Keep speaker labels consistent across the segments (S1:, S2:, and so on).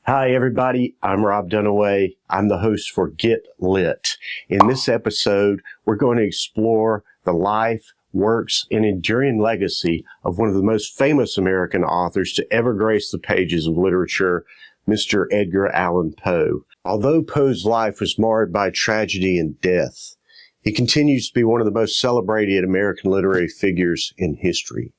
S1: Hi, everybody. I'm Rob Dunaway. I'm the host for Get Lit. In this episode, we're going to explore the life, works, and enduring legacy of one of the most famous American authors to ever grace the pages of literature, Mr. Edgar Allan Poe. Although Poe's life was marred by tragedy and death, he continues to be one of the most celebrated American literary figures in history.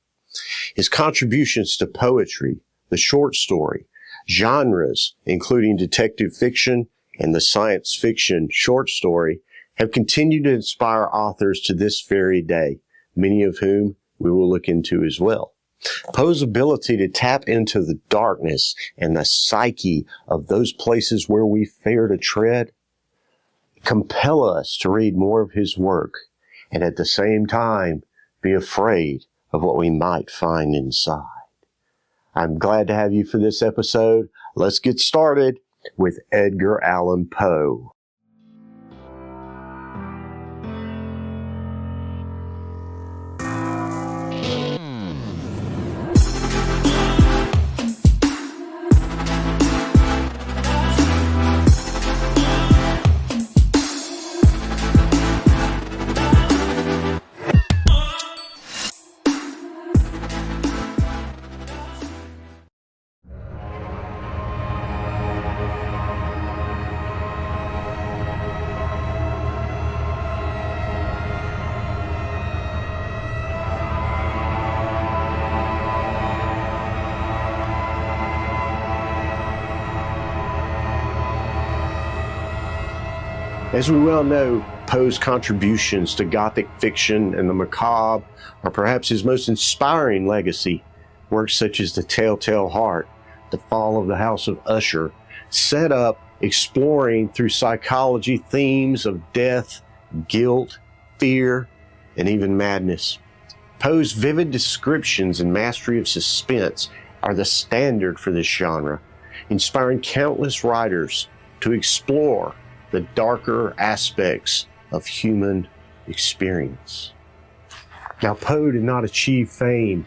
S1: His contributions to poetry, the short story, genres, including detective fiction and the science fiction short story, have continued to inspire authors to this very day, many of whom we will look into as well. Poe's ability to tap into the darkness and the psyche of those places where we fear to tread compel us to read more of his work and at the same time be afraid of what we might find inside. I'm glad to have you for this episode. Let's get started with Edgar Allan Poe. As we well know, Poe's contributions to Gothic fiction and the macabre are perhaps his most inspiring legacy. Works such as The Telltale Heart, The Fall of the House of Usher, set up exploring through psychology themes of death, guilt, fear, and even madness. Poe's vivid descriptions and mastery of suspense are the standard for this genre, inspiring countless writers to explore the darker aspects of human experience. Now, Poe did not achieve fame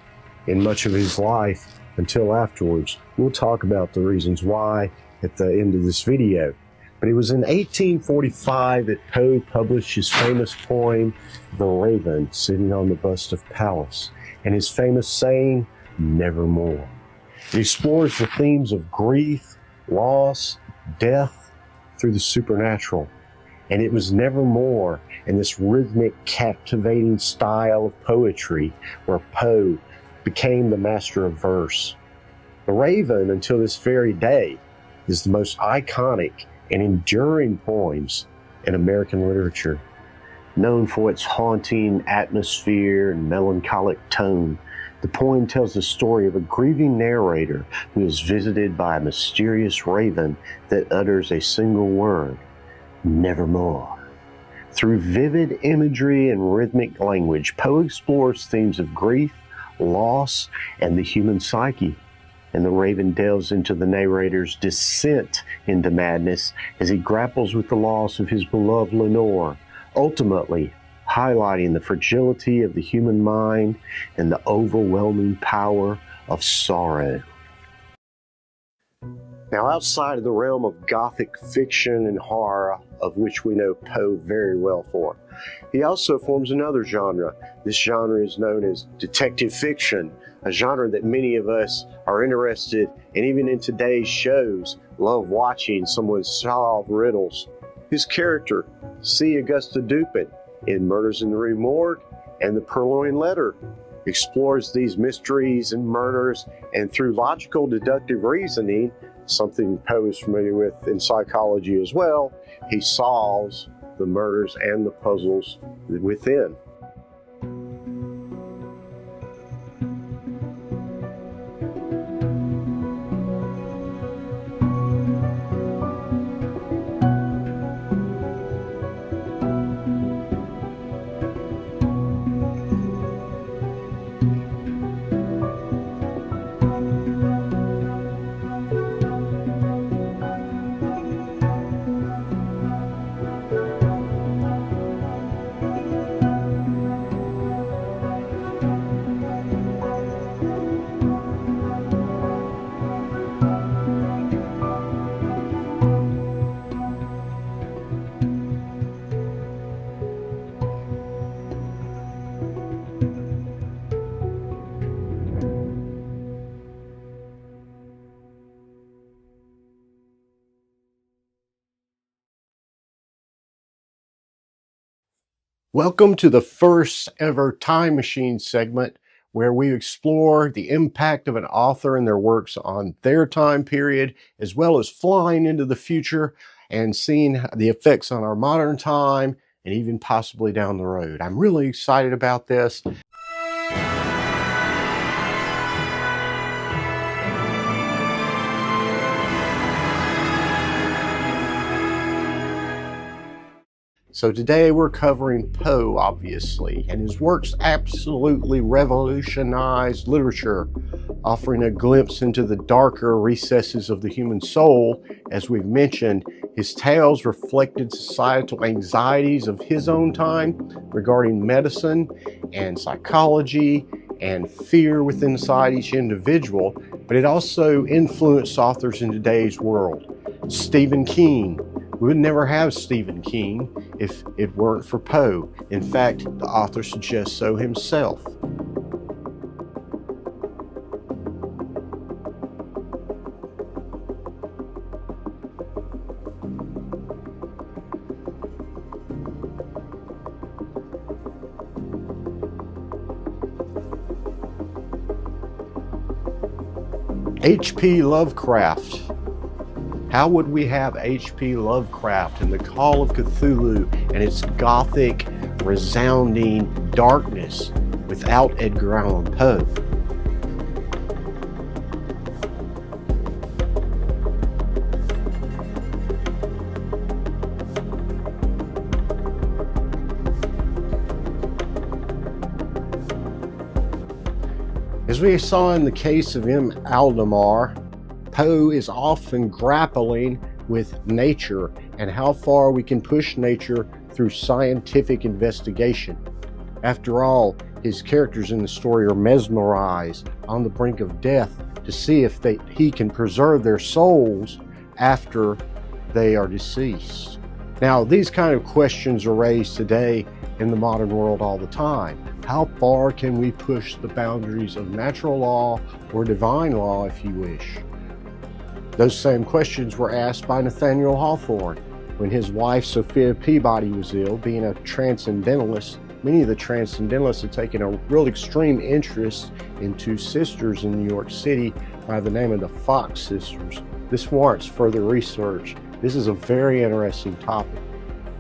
S1: in much of his life until afterwards. We'll talk about the reasons why at the end of this video. But it was in 1845 that Poe published his famous poem, The Raven, sitting on the bust of Pallas, and his famous saying, "Nevermore." It explores the themes of grief, loss, death, through the supernatural. And it was nevermore in this rhythmic, captivating style of poetry where Poe became the master of verse. The Raven, until this very day, is the most iconic and enduring poems in American literature. Known for its haunting atmosphere and melancholic tone, the poem tells the story of a grieving narrator who is visited by a mysterious raven that utters a single word, "Nevermore." Through vivid imagery and rhythmic language, Poe explores themes of grief, loss, and the human psyche. And the raven delves into the narrator's descent into madness as he grapples with the loss of his beloved Lenore, ultimately highlighting the fragility of the human mind and the overwhelming power of sorrow. Now, outside of the realm of Gothic fiction and horror, of which we know Poe very well for, he also forms another genre. This genre is known as detective fiction, a genre that many of us are interested and even in today's shows love watching someone solve riddles. His character, C. Augusta Dupin, in Murders in the Rue Morgue and The Purloined Letter, explores these mysteries and murders, and through logical deductive reasoning, something Poe is familiar with in psychology as well, he solves the murders and the puzzles within. Welcome to the first ever Time Machine segment where we explore the impact of an author and their works on their time period, as well as flying into the future and seeing the effects on our modern time and even possibly down the road. I'm really excited about this. So today we're covering Poe, obviously, and his works absolutely revolutionized literature, offering a glimpse into the darker recesses of the human soul. As we've mentioned, his tales reflected societal anxieties of his own time regarding medicine and psychology and fear within inside each individual, but it also influenced authors in today's world. Stephen King. We would never have Stephen King if it weren't for Poe. In fact, the author suggests so himself. H.P. Lovecraft. How would we have H.P. Lovecraft and the Call of Cthulhu and its gothic, resounding darkness without Edgar Allan Poe? As we saw in the case of M. Aldemar, Poe is often grappling with nature and how far we can push nature through scientific investigation. After all, his characters in the story are mesmerized on the brink of death to see if he can preserve their souls after they are deceased. Now, these kind of questions are raised today in the modern world all the time. How far can we push the boundaries of natural law or divine law, if you wish? Those same questions were asked by Nathaniel Hawthorne when his wife Sophia Peabody was ill. Being a transcendentalist, many of the transcendentalists had taken a real extreme interest in two sisters in New York City by the name of the Fox sisters. This warrants further research. This is a very interesting topic.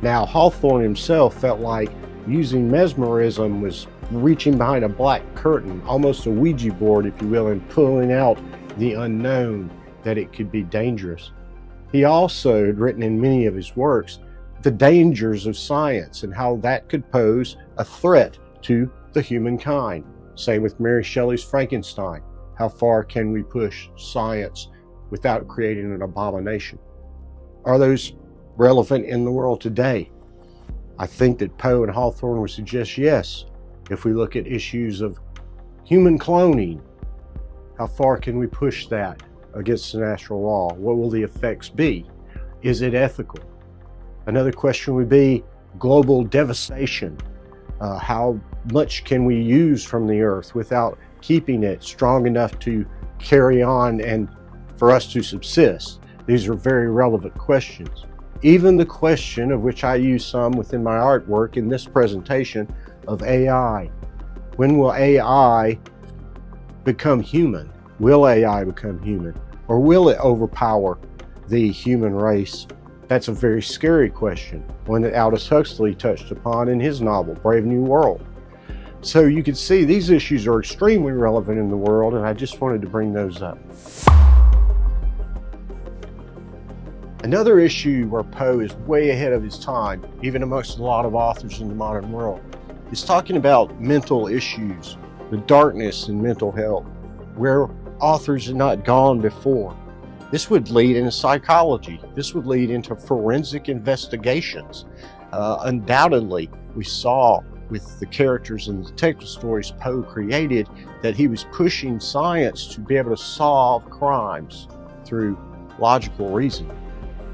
S1: Now, Hawthorne himself felt like using mesmerism was reaching behind a black curtain, almost a Ouija board, if you will, and pulling out the unknown, that it could be dangerous. He also had written in many of his works the dangers of science and how that could pose a threat to the humankind. Same with Mary Shelley's Frankenstein. How far can we push science without creating an abomination? Are those relevant in the world today? I think that Poe and Hawthorne would suggest yes. If we look at issues of human cloning, how far can we push that against the natural law? What will the effects be? Is it ethical? Another question would be global devastation. How much can we use from the earth without keeping it strong enough to carry on and for us to subsist? These are very relevant questions. Even the question, of which I use some within my artwork in this presentation, of AI. When will AI become human? Will AI become human? Or will it overpower the human race? That's a very scary question, one that Aldous Huxley touched upon in his novel, Brave New World. So you can see these issues are extremely relevant in the world, and I just wanted to bring those up. Another issue where Poe is way ahead of his time, even amongst a lot of authors in the modern world, is talking about mental issues, the darkness in mental health, where authors had not gone before. This would lead into psychology. This would lead into forensic investigations. Undoubtedly, we saw with the characters and the detective stories Poe created that he was pushing science to be able to solve crimes through logical reasoning.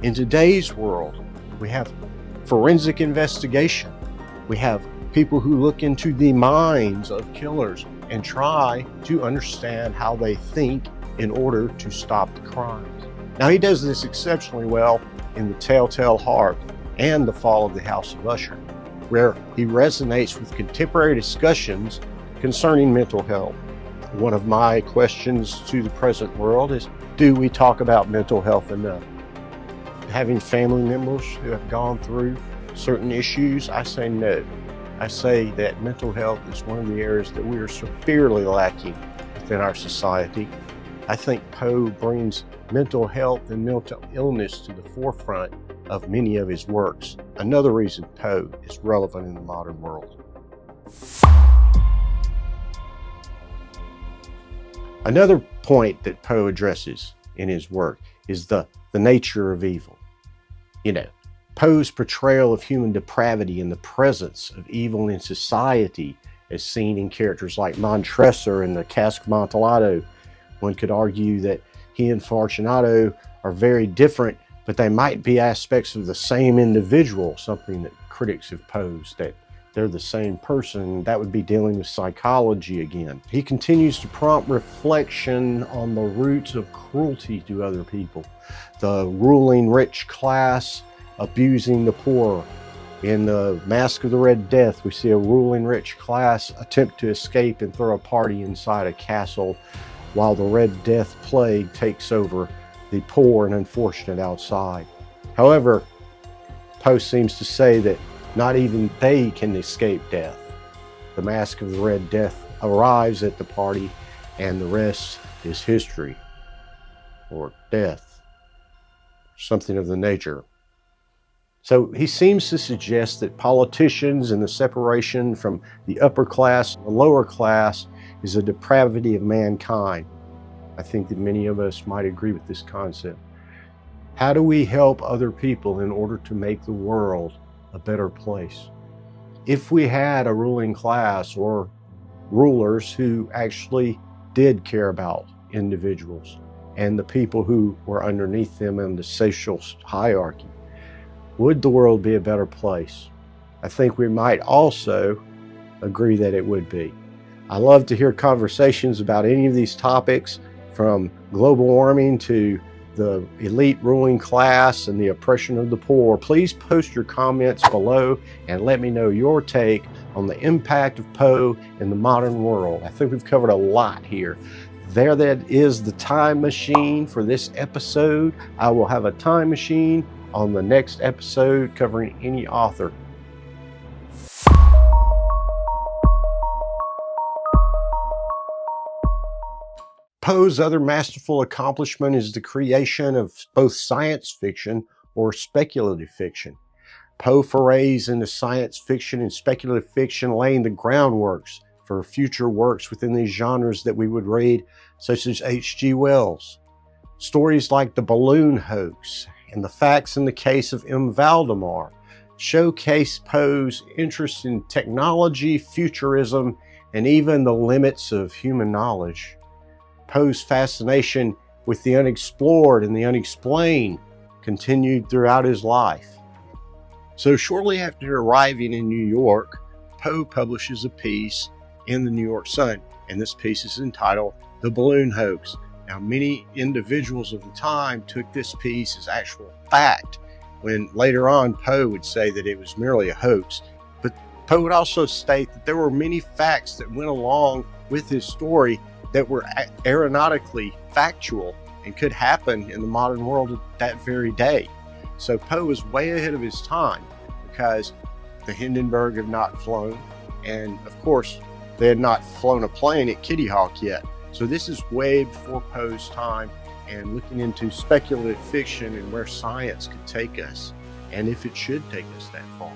S1: In today's world, we have forensic investigation. We have people who look into the minds of killers and try to understand how they think in order to stop the crimes. Now, he does this exceptionally well in The Telltale Heart and The Fall of the House of Usher. where he resonates with contemporary discussions concerning mental health. One of my questions to the present world is, do we talk about mental health enough? Having family members who have gone through certain issues, I say no. I say that mental health is one of the areas that we are severely lacking within our society. I think Poe brings mental health and mental illness to the forefront of many of his works. Another reason Poe is relevant in the modern world. Another point that Poe addresses in his work is the nature of evil. Poe's portrayal of human depravity and the presence of evil in society as seen in characters like Montresor and the Cask of Amontillado. One could argue that he and Fortunato are very different, but they might be aspects of the same individual, something that critics have posed, that they're the same person. That would be dealing with psychology again. He continues to prompt reflection on the roots of cruelty to other people, the ruling rich class abusing the poor. In the Masque of the Red Death, we see a ruling rich class attempt to escape and throw a party inside a castle while the Red Death plague takes over the poor and unfortunate outside. However, Poe seems to say that not even they can escape death. The Masque of the Red Death arrives at the party and the rest is history, or death, something of the nature. So he seems to suggest that politicians and the separation from the upper class and the lower class is a depravity of mankind. I think that many of us might agree with this concept. How do we help other people in order to make the world a better place? If we had a ruling class or rulers who actually did care about individuals and the people who were underneath them in the social hierarchy, would the world be a better place? I think we might also agree that it would be. I love to hear conversations about any of these topics, from global warming to the elite ruling class and the oppression of the poor. Please post your comments below and let me know your take on the impact of Poe in the modern world. I think we've covered a lot here. There that is the time machine for this episode. I will have a time machine on the next episode covering any author. Poe's other masterful accomplishment is the creation of both science fiction or speculative fiction. Poe forays into science fiction and speculative fiction, laying the groundworks for future works within these genres that we would read, such as H.G. Wells. Stories like The Balloon Hoax and The Facts in the Case of M. Valdemar showcase Poe's interest in technology, futurism, and even the limits of human knowledge. Poe's fascination with the unexplored and the unexplained continued throughout his life. So shortly after arriving in New York, Poe publishes a piece in the New York Sun, and this piece is entitled The Balloon Hoax. Now, many individuals of the time took this piece as actual fact, when later on Poe would say that it was merely a hoax. But Poe would also state that there were many facts that went along with his story that were aeronautically factual and could happen in the modern world that very day. So Poe was way ahead of his time, because the Hindenburg had not flown, and of course they had not flown a plane at Kitty Hawk yet. So this is way before Poe's time, and looking into speculative fiction and where science could take us, and if it should take us that far.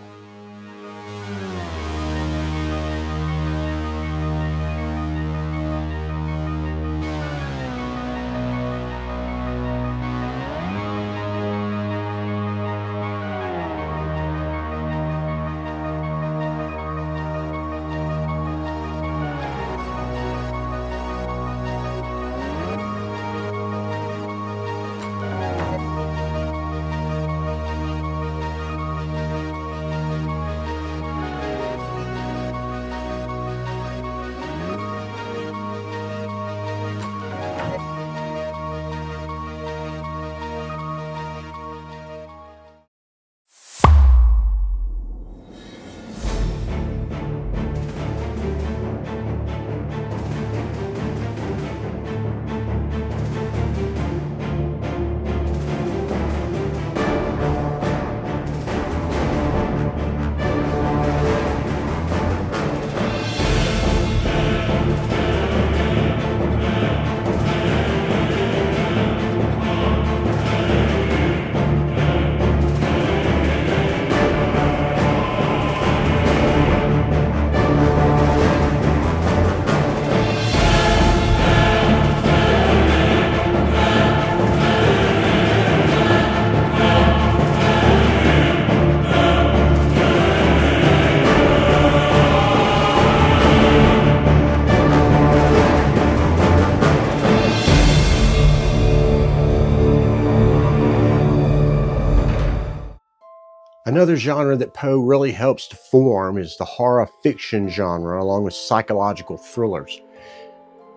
S1: Another genre that Poe really helps to form is the horror fiction genre, along with psychological thrillers.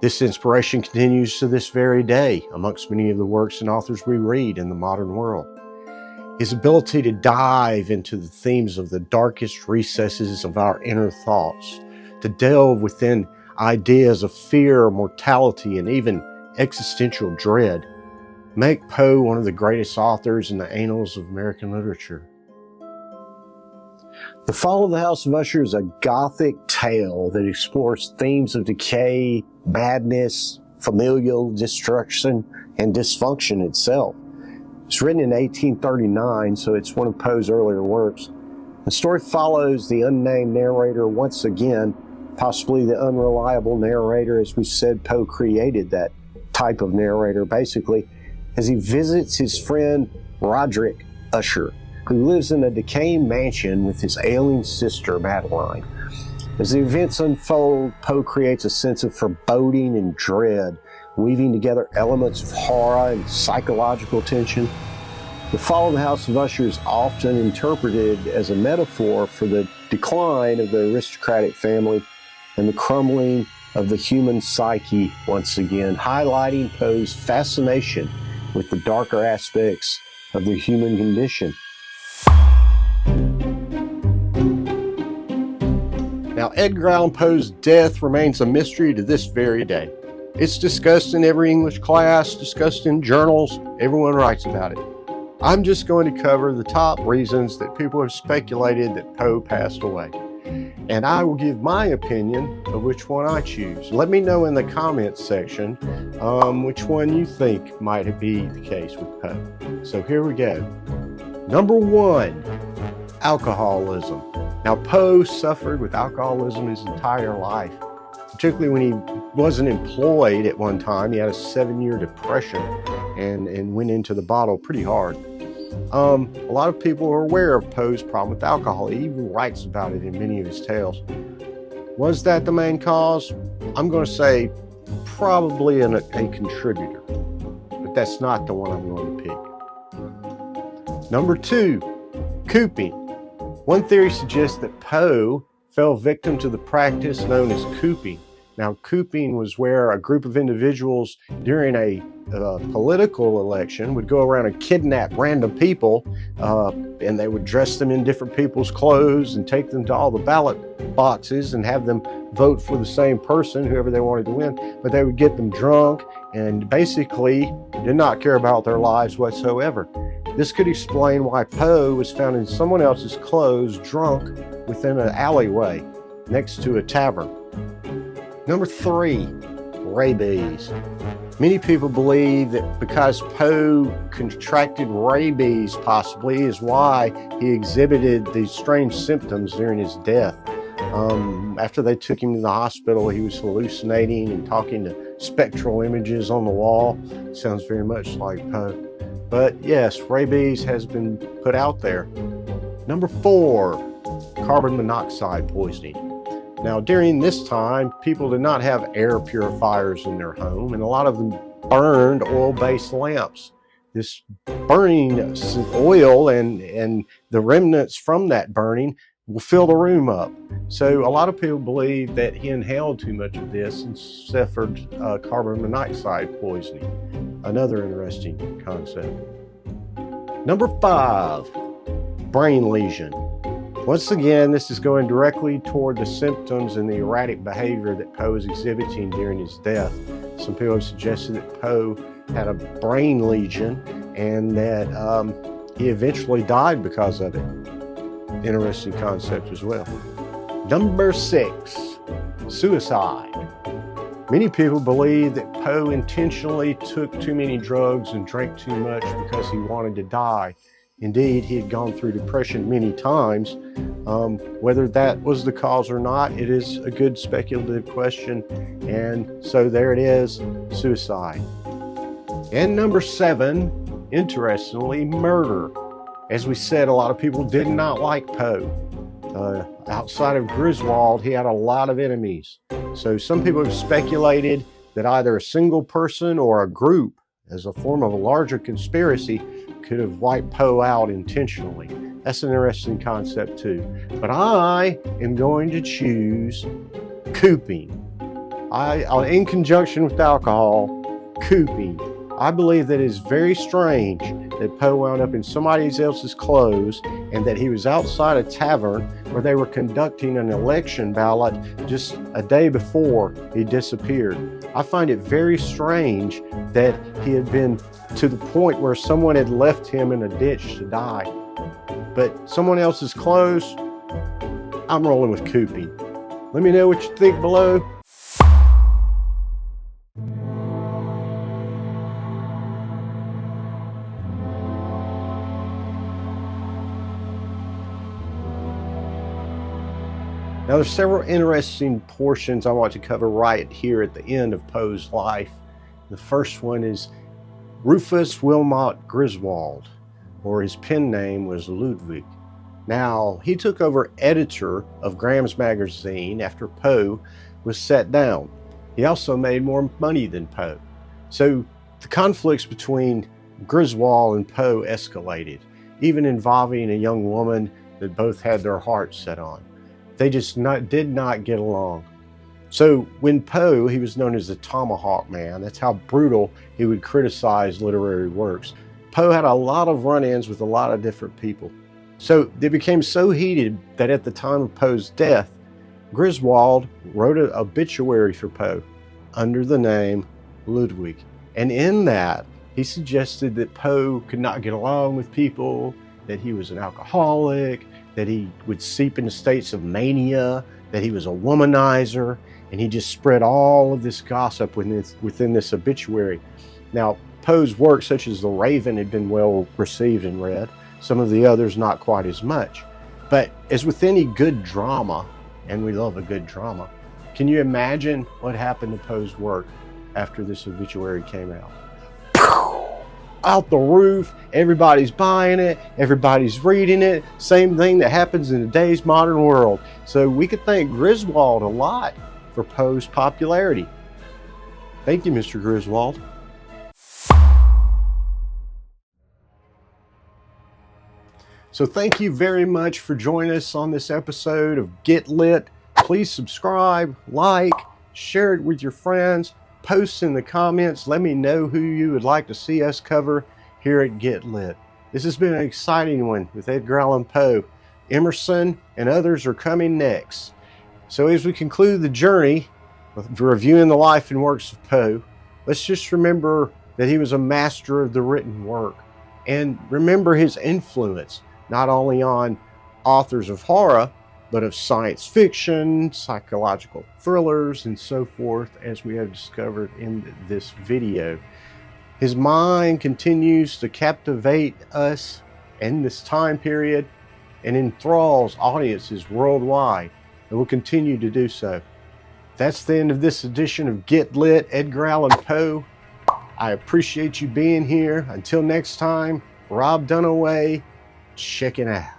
S1: This inspiration continues to this very day amongst many of the works and authors we read in the modern world. His ability to dive into the themes of the darkest recesses of our inner thoughts, to delve within ideas of fear, mortality, and even existential dread, make Poe one of the greatest authors in the annals of American literature. The Fall of the House of Usher is a Gothic tale that explores themes of decay, madness, familial destruction, and dysfunction itself. It's written in 1839, so it's one of Poe's earlier works. The story follows the unnamed narrator once again, possibly the unreliable narrator. As we said, Poe created that type of narrator, basically, as he visits his friend Roderick Usher, who lives in a decaying mansion with his ailing sister, Madeline. As the events unfold, Poe creates a sense of foreboding and dread, weaving together elements of horror and psychological tension. The Fall of the House of Usher is often interpreted as a metaphor for the decline of the aristocratic family and the crumbling of the human psyche once again, highlighting Poe's fascination with the darker aspects of the human condition. Now, Edgar Allan Poe's death remains a mystery to this very day. It's discussed in every English class, discussed in journals, everyone writes about it. I'm just going to cover the top reasons that people have speculated that Poe passed away. And I will give my opinion of which one I choose. Let me know in the comments section which one you think might be the case with Poe. So here we go. Number 1, alcoholism. Now, Poe suffered with alcoholism his entire life, particularly when he wasn't employed at one time. He had a 7-year depression and went into the bottle pretty hard. A lot of people are aware of Poe's problem with alcohol. He even writes about it in many of his tales. Was that the main cause? I'm going to say probably a contributor, but that's not the one I'm going to pick. Number 2, cooping. One theory suggests that Poe fell victim to the practice known as cooping. Now, cooping was where a group of individuals during a political election would go around and kidnap random people, and they would dress them in different people's clothes and take them to all the ballot boxes and have them vote for the same person, whoever they wanted to win. But they would get them drunk and basically did not care about their lives whatsoever. This could explain why Poe was found in someone else's clothes, drunk, within an alleyway next to a tavern. Number 3, rabies. Many people believe that because Poe contracted rabies possibly is why he exhibited these strange symptoms during his death. After they took him to the hospital, he was hallucinating and talking to spectral images on the wall. Sounds very much like Poe. But yes, rabies has been put out there. Number 4, carbon monoxide poisoning. Now, during this time, people did not have air purifiers in their home, and a lot of them burned oil-based lamps. This burning oil and the remnants from that burning will fill the room up. So a lot of people believe that he inhaled too much of this and suffered carbon monoxide poisoning. Another interesting concept. Number 5, brain lesion. Once again, this is going directly toward the symptoms and the erratic behavior that Poe is exhibiting during his death. Some people have suggested that Poe had a brain lesion and that he eventually died because of it. Interesting concept as well. Number 6, suicide. Many people believe that Poe intentionally took too many drugs and drank too much because he wanted to die. Indeed, he had gone through depression many times. Whether that was the cause or not, it is a good speculative question. And so there it is, suicide. And number 7, interestingly, murder. As we said, a lot of people did not like Poe. Outside of Griswald, he had a lot of enemies. So some people have speculated that either a single person or a group, as a form of a larger conspiracy, could have wiped Poe out intentionally. That's an interesting concept too. But I am going to choose cooping. In conjunction with alcohol, cooping. I believe that it is very strange that Poe wound up in somebody else's clothes and that he was outside a tavern where they were conducting an election ballot just a day before he disappeared. I find it very strange that he had been to the point where someone had left him in a ditch to die. But someone else's clothes, I'm rolling with cooping. Let me know what you think below. Now, there's several interesting portions I want to cover right here at the end of Poe's life. The first one is Rufus Griswald, or his pen name was Ludwig. Now, he took over editor of Graham's magazine after Poe was set down. He also made more money than Poe. So the conflicts between Griswold and Poe escalated, even involving a young woman that both had their hearts set on. They just did not get along. So when Poe, he was known as the Tomahawk Man. That's how brutal he would criticize literary works. Poe had a lot of run-ins with a lot of different people. So they became so heated that at the time of Poe's death, Griswold wrote an obituary for Poe under the name Ludwig. And in that, he suggested that Poe could not get along with people, that he was an alcoholic, that he would seep into states of mania, that he was a womanizer, and he just spread all of this gossip within this obituary. Now, Poe's works such as The Raven had been well received and read, some of the others not quite as much. But as with any good drama, and we love a good drama, can you imagine what happened to Poe's work after this obituary came out? Out the roof, everybody's buying it, everybody's reading it, same thing that happens in today's modern world. So we could thank Griswold a lot for Poe's popularity. Thank you, Mr. Griswold. So thank you very much for joining us on this episode of Get Lit. Please subscribe, like, share it with your friends. Post in the comments. Let me know who you would like to see us cover here at Get Lit. This has been an exciting one with Edgar Allan Poe. Emerson and others are coming next. So as we conclude the journey of reviewing the life and works of Poe, let's just remember that he was a master of the written work, and remember his influence not only on authors of horror, but of science fiction, psychological thrillers, and so forth, as we have discovered in this video. His mind continues to captivate us in this time period and enthralls audiences worldwide, and will continue to do so. That's the end of this edition of Get Lit, Edgar Allan Poe. I appreciate you being here. Until next time, Rob Dunaway, check it out.